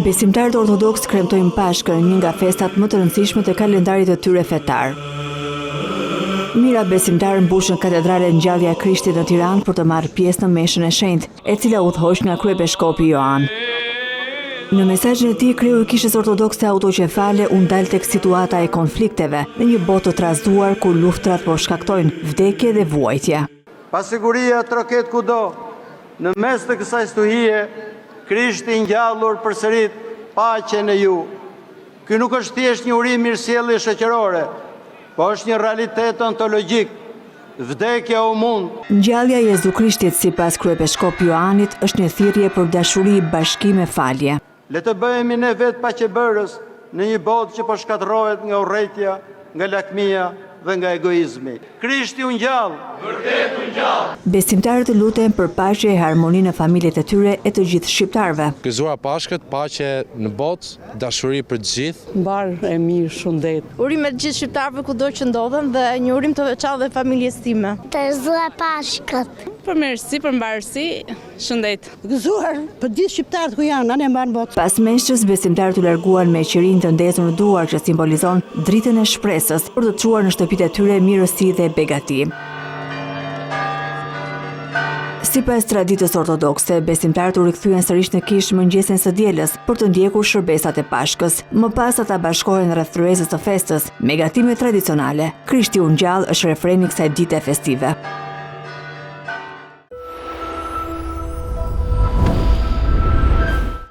Besimtarët ortodoks kremtojnë Pashkën, një nga festat më të rëndësishme të kalendarit të tyre fetar. Mira besimtarë mbushën katedralen Ngjallja e Krishtit në Tiranë për të marrë pjesë në meshën e shenjtë, e cila udhëhoq nga kryebeshkopi Joan. Në mesazhin e tij, kreu i kishës ortodokse autoqefale u ndal tek situata e konflikteve në një botë të trazëduar ku luftrat po shkaktojnë vdekje dhe vuajtje. Pasiguria troket kudo, në mes të kësaj stuhie, Krishti i ngjallur përsërit paqen e ju. Ky nuk është thjesht një urim mirësjellje shoqërore, po është një realitet ontologjik. Vdekja u mund. Ngjallja e Jezu Krishtit sipas kryebeshkop Joanit është një thirrje për dashuri, bashkim e falje. Le të bëhemi ne vetë paqebërës në një botë që po shkatërrohet nga urrëtia, nga lakmia dhe nga egoizmi. Krishti u ngjall. Vërtet u ngjall. Besimtarët luten për paqe e harmoni në familjet e tyre e të gjithë shqiptarëve. Gëzuar Pashkët, paqe në botë, dashuri për të gjithë. Mbar e mirë, shëndet. Urim me të gjithë shqiptarëve kudo që ndodhen dhe një urim të veçantë dhe familjes time. Të gëzuar Pashkët. Për mirësi, për mbarësi, shëndet. Gëzuar për gjithë shqiptarët ku janë, anë e mbanë botë. Pas meshës, besimtarët u larguan me qirinë të ndezur në duar që simbolizon dritën e shpresës për të çuar në shtëpitë e tyre mirësi dhe begati. Sipas traditës ortodokse, besimtarët u rikthyen sërish në kishë mëngjesin së dielës për të ndjekur shërbesat e Pashkës. Më pas ata bashkohen rreth tryezës së festës me gatime tradicionale. Krishti u ngjall është refreni i kësaj dite festive.